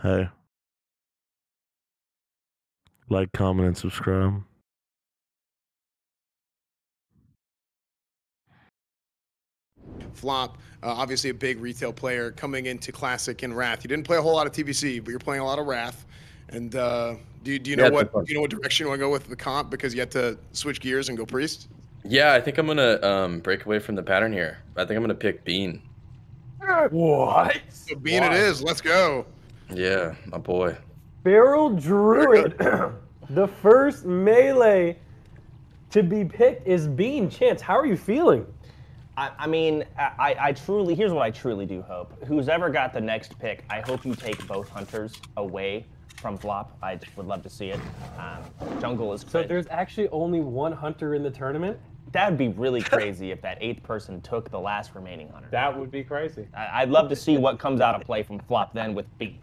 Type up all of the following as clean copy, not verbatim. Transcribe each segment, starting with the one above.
Hey, like, comment, and subscribe. Flop, obviously a big retail player coming into Classic and Wrath. You didn't play a whole lot of TBC, but you're playing a lot of Wrath. And do you know Yeah, what direction you want to go with the comp because you had to switch gears and go Priest? Yeah, I think I'm gonna break away from the pattern here. I think I'm gonna pick Bean. What? So Bean it is. Let's go. Yeah, my boy. Feral Druid. The first melee to be picked is Bean. Chance, how are you feeling? I mean, I truly, here's what I truly do hope. Who's ever got the next pick, I hope you take both hunters away from Flop. I just would love to see it. Jungle is So there's actually only one hunter in the tournament? That would be really crazy if that 8th person took the last remaining hunter. That would be crazy. I'd love to see what comes out of play from Flop then with Bean.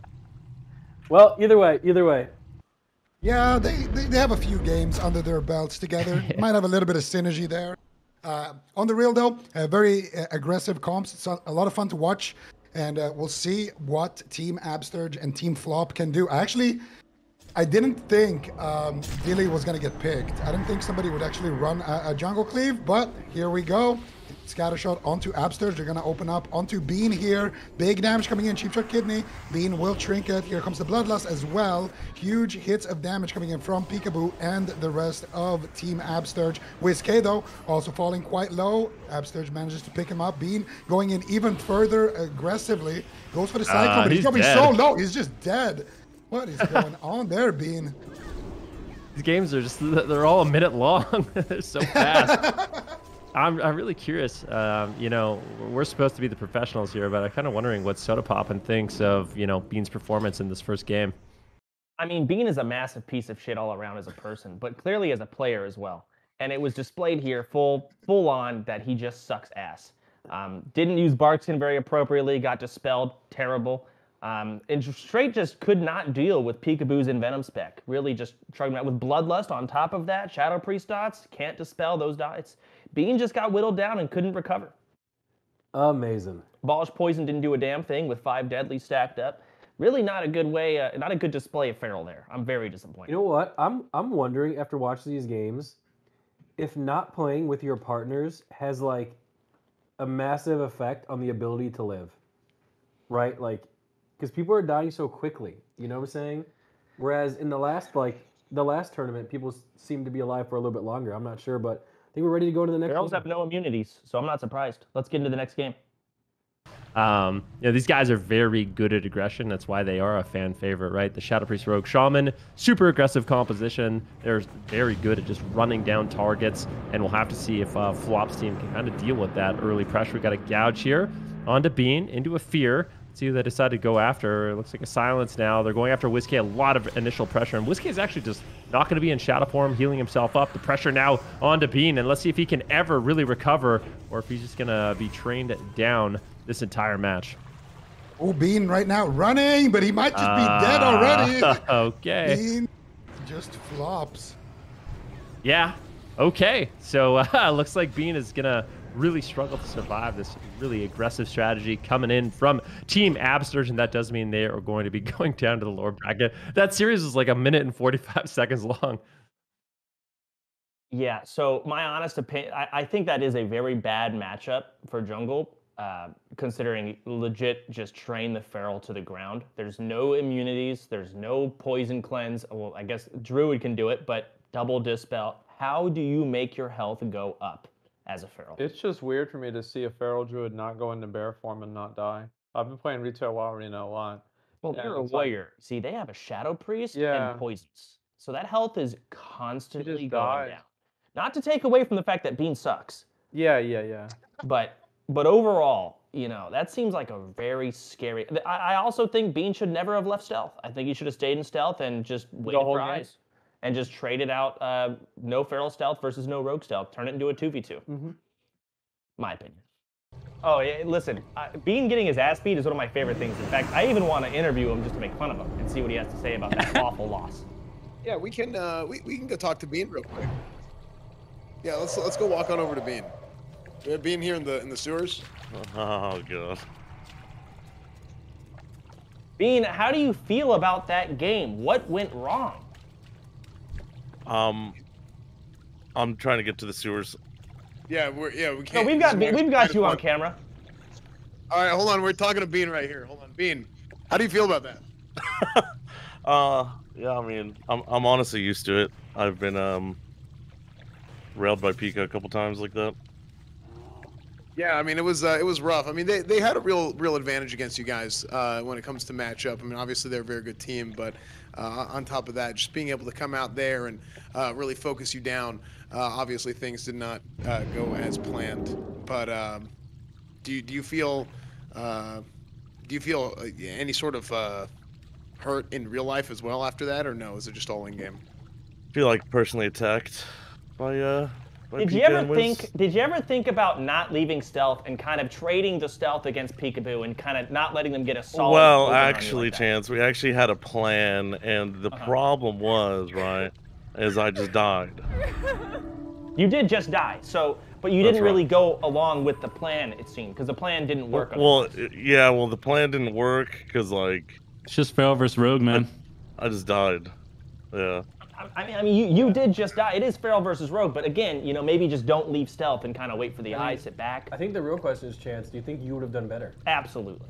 Well, either way. Yeah, they have a few games under their belts together. Might have a little bit of synergy there. On the real though, very aggressive comps. It's a lot of fun to watch, and we'll see what Team Absturge and Team Flop can do. I didn't think Dilly was going to get picked. I didn't think somebody would actually run a jungle cleave, but here we go. Scattershot onto Absturge. They're going to open up onto Bean here. Big damage coming in. Cheap shot kidney. Bean will trinket. Here comes the Bloodlust as well. Huge hits of damage coming in from Peekaboo and the rest of Team Absturge. WoW though, also falling quite low. Absturge manages to pick him up. Bean going in even further aggressively. Goes for the Cyclone, but he's dropping so low. He's just dead. What is going on there, Bean? These games are just, they're all a minute long. They're so fast. I'm really curious. You know, we're supposed to be the professionals here, but I'm kind of wondering what SODAPOPPIN thinks of, you know, Bean's performance in this first game. I mean, Bean is a massive piece of shit all around as a person, but clearly as a player as well. And it was displayed here full on that he just sucks ass. Didn't use Barkskin very appropriately, got dispelled, terrible. And straight just could not deal with Peekaboo's Envenom spec. Really just struggling out with Bloodlust on top of that. Shadow Priest dots, can't dispel those dots. Bean just got whittled down and couldn't recover. Amazing. Abolish Poison didn't do a damn thing with 5 deadly stacked up. Really not a good way, not a good display of Feral there. I'm very disappointed. You know what? I'm wondering after watching these games, if not playing with your partners has like a massive effect on the ability to live. Right? Like, because people are dying so quickly, you know what I'm saying? Whereas in the last tournament, people seem to be alive for a little bit longer. I'm not sure, but I think we're ready to go to the next Ferals one. have no immunities, so I'm not surprised. Let's get into the next game. You know, these guys are very good at aggression. That's why they are a fan favorite, right? The Shadow Priest Rogue Shaman, super aggressive composition. They're very good at just running down targets, and we'll have to see if Flop's team can kind of deal with that early pressure. We got a Gouge here onto Bean, into a Fear. See who they decided to go after. It looks like a Silence now. They're going after Whiskey. A lot of initial pressure. And Whiskey is actually just not going to be in shadow form, healing himself up. The pressure now onto Bean. And let's see if he can ever really recover or if he's just going to be trained down this entire match. Oh, Bean right now running, but he might just be dead already. Okay. Bean just flops. Yeah. Okay. So looks like Bean is going to really struggle to survive this really aggressive strategy coming in from Team Absturge, and that does mean they are going to be going down to the lower bracket. That series is like 1 minute and 45 seconds long. Yeah, so my honest opinion, I think that is a very bad matchup for Jungle, considering legit just train the Feral to the ground. There's no immunities, there's no poison cleanse. Well, I guess Druid can do it, but double dispel. How do you make your health go up as a Feral? It's just weird for me to see a Feral Druid not go into bear form and not die. I've been playing retail WoW Arena a lot. Well, they're a warrior. See, they have a Shadow Priest and poisons. So that health is constantly going down. Not to take away from the fact that Bean sucks. Yeah. But overall, you know, that seems like a very scary... I also think Bean should never have left stealth. I think he should have stayed in stealth and just waited for eyes. And just traded out no Feral stealth versus no Rogue stealth. Turn it into a 2v2. My opinion. Oh, yeah, listen, Bean getting his ass beat is one of my favorite things. In fact, I even want to interview him just to make fun of him and see what he has to say about that awful loss. Yeah, we can go talk to Bean real quick. Yeah, let's go walk on over to Bean. We have Bean here in the sewers. Oh god. Bean, how do you feel about that game? What went wrong? I'm trying to get to the sewers. Yeah, we No, can't. we've got you on camera. All right, hold on. We're talking to Bean right here. Hold on, Bean. How do you feel about that? Yeah, I mean, I'm honestly used to it. I've been railed by Pika a couple times like that. Yeah, I mean, it was rough. I mean, they had a real advantage against you guys when it comes to matchup. I mean, obviously they're a very good team, but on top of that, just being able to come out there and really focus you down. Obviously, things did not go as planned. But do you feel any sort of hurt in real life as well after that, or no? Is it just all in game? I feel like personally attacked by Did you ever think about not leaving stealth and kind of trading the stealth against Peekaboo and kind of not letting them get a solid? Well, actually, Chance, we actually had a plan, and the problem was, right, is I just died. You did just die, so, but you didn't really go along with the plan, it seemed, because the plan didn't work. Well, yeah, well, the plan didn't work because, like, it's just Feral versus Rogue, man. I just died. Yeah. I mean, you did just die. It is Feral versus Rogue, but again, you know, maybe just don't leave stealth and kind of wait for the eyes, sit back. I think the real question is, Chance, do you think you would have done better? Absolutely.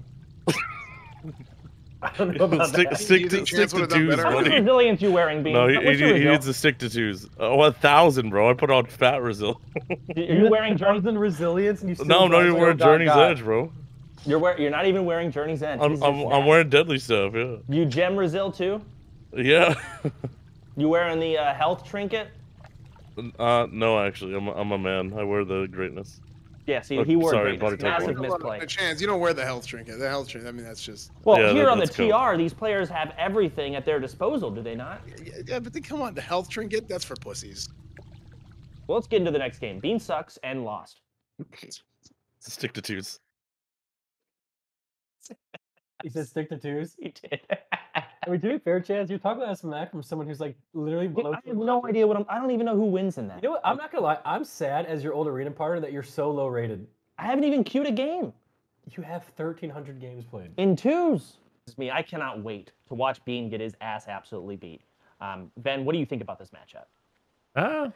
I don't know about that. Stick to twos, How much buddy. resilience you wearing, Bean? No, he needs to stick to twos. 1,000, bro. I put on fat resil. You're wearing Journey's resilience, and you still No, I'm not even wearing Journey's Edge, bro. You're not even wearing Journey's Edge. I'm wearing deadly stuff, yeah. You gem resil too? Yeah. You wearing the health trinket? No, actually, I'm a man. I wear the greatness. Yeah, see, he wore sorry, greatness. Massive misplay. A chance. You don't wear the health trinket. The health trinket. I mean, that's just. Well, yeah, here on the TR, these players have everything at their disposal, do they not? Yeah, but then come on, the health trinket. That's for pussies. Well, let's get into the next game. Bean sucks and lost. Stick to twos. He said stick to twos? He did. I mean, to be fair, Chance, you're talking about smack from someone who's like literally below. I have no idea what I don't even know who wins in that. You know what? I'm not gonna lie. I'm sad as your old arena partner that you're so low rated. I haven't even queued a game. You have 1,300 games played. In twos. It's me. I cannot wait to watch Bean get his ass absolutely beat. Ben, what do you think about this matchup? I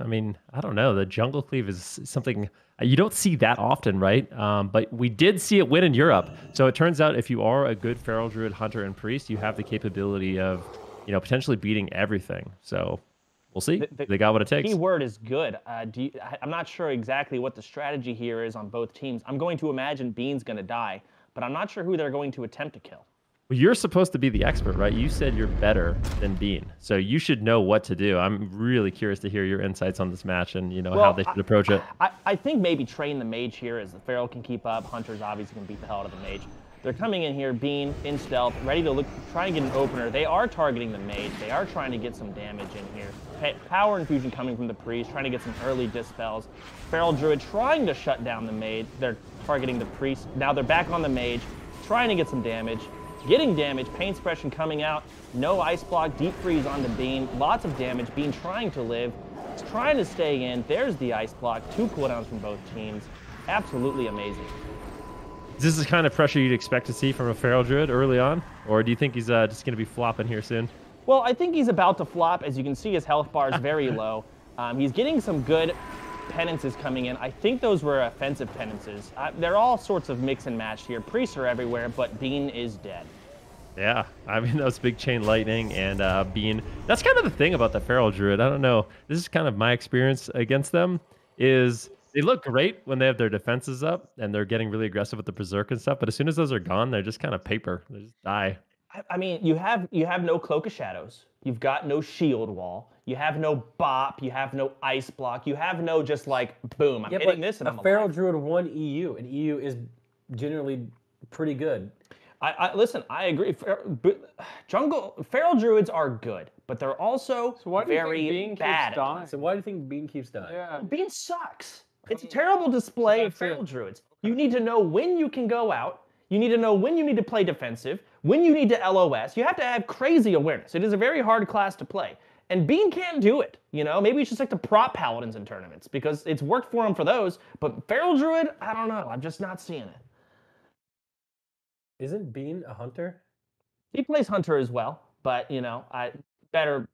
mean, I don't know. The jungle cleave is something you don't see that often, right? But we did see it win in Europe. So it turns out if you are a good Feral Druid, Hunter, and Priest, you have the capability of, you know, potentially beating everything. So we'll see. They got what it takes. Key word is good. I'm not sure exactly what the strategy here is on both teams. I'm going to imagine Bean's going to die, but I'm not sure who they're going to attempt to kill. Well, you're supposed to be the expert, right? You said you're better than Bean, so you should know what to do. I'm really curious to hear your insights on this match and, you know, how they should approach it. I think maybe train the mage here as the Feral can keep up. Hunter's obviously going to beat the hell out of the mage. They're coming in here, Bean in stealth, ready to try and get an opener. They are targeting the mage. They are trying to get some damage in here. Power infusion coming from the priest, trying to get some early dispels. Feral Druid trying to shut down the mage. They're targeting the priest. Now they're back on the mage, trying to get some damage. Getting damage, pain suppression coming out, no ice block, deep freeze onto Bean, lots of damage, Bean trying to live, trying to stay in, there's the ice block, 2 cooldowns from both teams, absolutely amazing. Is this the kind of pressure you'd expect to see from a Feral Druid early on, or do you think he's just going to be flopping here soon? Well, I think he's about to flop. As you can see, his health bar is very low. He's getting some good penances coming in. I think those were offensive penances. They're all sorts of mix and match here. Priests are everywhere, but Bean is dead. Yeah, I mean, that was big chain lightning and Bean. That's kind of the thing about the Feral Druid. I don't know. This is kind of my experience against them is they look great when they have their defenses up and they're getting really aggressive with the Berserk and stuff. But as soon as those are gone, they're just kind of paper. They just die. I mean, you have no Cloak of Shadows. You've got no shield wall. You have no bop. You have no ice block. You have no just like, boom, I'm hitting this and I'm alive. Feral Druid won EU, and EU is generally pretty good. Listen, I agree. Feral Druids are good, but they're also very bad. So why do you think Bean keeps dying? Yeah. Bean sucks. It's a terrible display of Feral Druids. You need to know when you can go out. You need to know when you need to play defensive, when you need to LOS. You have to have crazy awareness. It is a very hard class to play. And Bean can't do it, you know? Maybe it's just like the prop paladins in tournaments because it's worked for him for those. But Feral Druid, I don't know. I'm just not seeing it. Isn't Bean a hunter? He plays hunter as well, but you know,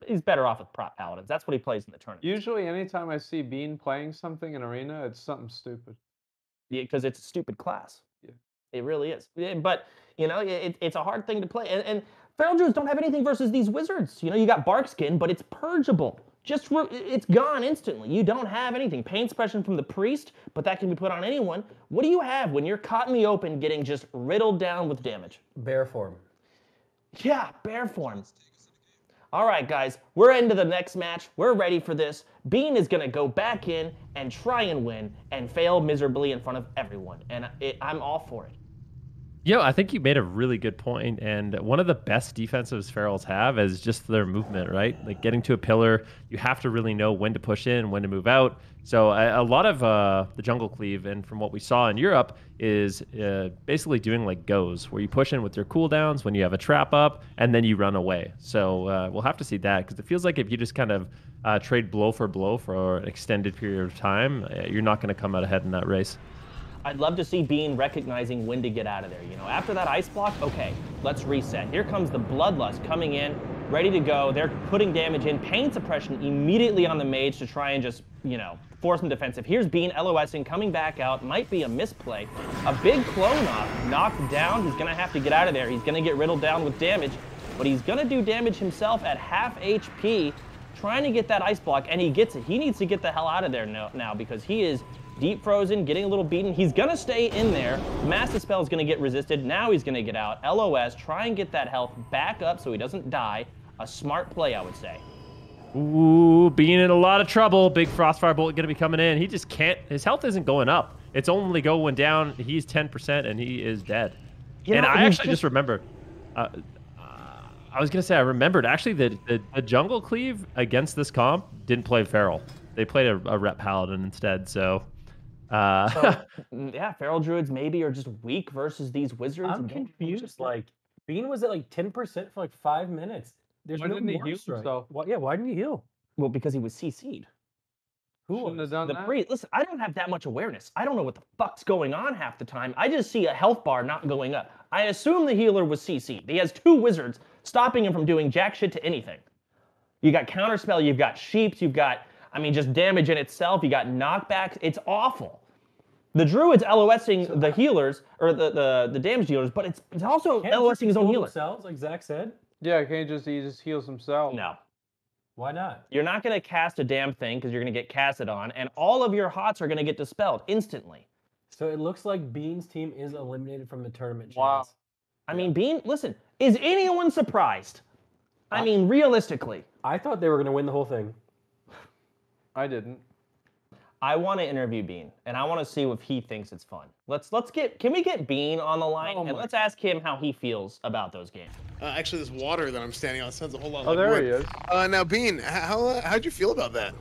he's better off with prop paladins. That's what he plays in the tournament. Usually, anytime I see Bean playing something in arena, it's something stupid. Yeah, because it's a stupid class. Yeah. It really is. But you know, it's a hard thing to play. And Feral Druids don't have anything versus these wizards. You know, you got Barkskin, but it's purgeable. It's gone instantly. You don't have anything. Pain suppression from the priest, but that can be put on anyone. What do you have when you're caught in the open getting just riddled down with damage? Bear form. Yeah, bear form. All right, guys, we're into the next match. We're ready for this. Bean is going to go back in and try and win and fail miserably in front of everyone. And I'm all for it. Yeah, I think you made a really good point, and one of the best defensives Ferals have is just their movement, right? Like getting to a pillar, you have to really know when to push in, when to move out. So a lot of the jungle cleave, and from what we saw in Europe, is basically doing like goes, where you push in with your cooldowns when you have a trap up, and then you run away. So we'll have to see that, because it feels like if you just kind of trade blow for an extended period of time, you're not going to come out ahead in that race. I'd love to see Bean recognizing when to get out of there. You know, after that ice block, okay, let's reset. Here comes the Bloodlust coming in, ready to go. They're putting damage in. Pain suppression immediately on the mage to try and just, you know, force him defensive. Here's Bean LOSing, coming back out. Might be a misplay. A big clone off, knocked down. He's going to have to get out of there. He's going to get riddled down with damage, but he's going to do damage himself at half HP, trying to get that ice block, and he gets it. He needs to get the hell out of there now because he is deep frozen, getting a little beaten. He's gonna stay in there. Mass Dispel is gonna get resisted. Now he's gonna get out. LOS, try and get that health back up so he doesn't die. A smart play, I would say. Ooh, being in a lot of trouble. Big Frostfire Bolt gonna be coming in. He just can't, his health isn't going up. It's only going down. He's 10% and he is dead. You know, I actually just remembered. I was gonna say, I remembered actually that the jungle cleave against this comp didn't play Feral. They played a rep paladin instead, so yeah, Feral Druids maybe are just weak versus these wizards. I'm confused. Like, Bean was at like 10% for like 5 minutes. There's Why no didn't he more heal strike. himself? Yeah, why didn't he heal? Well, because he was CC'd. Who Shouldn't was? have done The that. priest. Listen, I don't have that much awareness. I don't know what the fuck's going on half the time. I just see a health bar not going up. I assume the healer was CC'd. He has 2 wizards stopping him from doing jack shit to anything. You got counterspell, you've got sheeps, you've got, I mean, just damage in itself. You got knockbacks. It's awful. The druid's LOSing the healers, or the damage dealers, but it's also LOSing his own healer. Themselves, like Zach said? Yeah, he just heals himself. No. Why not? You're not going to cast a damn thing because you're going to get casted on, and all of your hots are going to get dispelled instantly. So it looks like Bean's team is eliminated from the tournament. Wow. chance. I mean, Bean, listen, is anyone surprised? I mean, realistically. I thought they were going to win the whole thing. I didn't. I want to interview Bean, and I want to see if he thinks it's fun. Can we get Bean on the line, and let's ask him how he feels about those games. Actually, this water that I'm standing on sounds a whole lot Oh, like there wood. he is. Now, Bean, how'd you feel about that?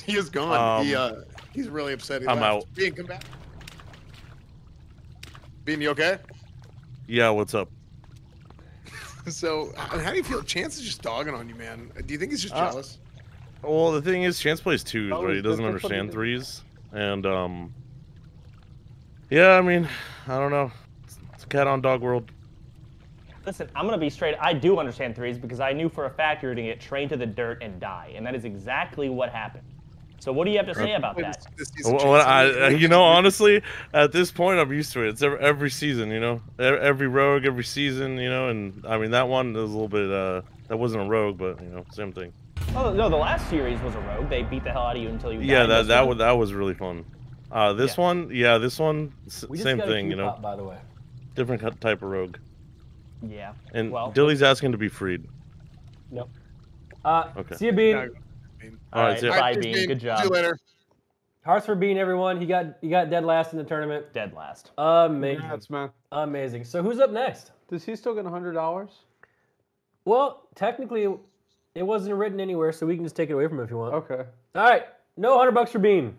He is gone. He's really upset. He I'm left. out. Bean, come back. Bean, you okay? Yeah, what's up? So, how do you feel? Chance is just dogging on you, man. Do you think he's just jealous? Well, the thing is, Chance plays 2s, Oh, right? He he's doesn't different from understand you. 3s. And, yeah, I mean, I don't know. It's a cat on dog world. Listen, I'm going to be straight. I do understand 3s because I knew for a fact you were going to get trained to the dirt and die, and that is exactly what happened. So what do you have to say about that? Well, you know, honestly, at this point, I'm used to it. It's every season, you know? Every rogue, every season, you know? And, I mean, that one was a little bit, that wasn't a rogue, but, you know, same thing. Oh, no, the last series was a rogue. They beat the hell out of you until you died. Yeah, that was really fun. This one, same thing, you know? By the way. Different type of rogue. Yeah. And well, Dilly's asking to be freed. Nope. Okay. See you, Bean. All right, see ya. bye, Bean. Good job. See you later. Hearts for Bean, everyone. He got dead last in the tournament. Dead last. Amazing. Congrats, man. Amazing. So who's up next? Does he still get $100? Well, technically, it wasn't written anywhere, so we can just take it away from him if you want. Okay. All right. No $100 for Bean.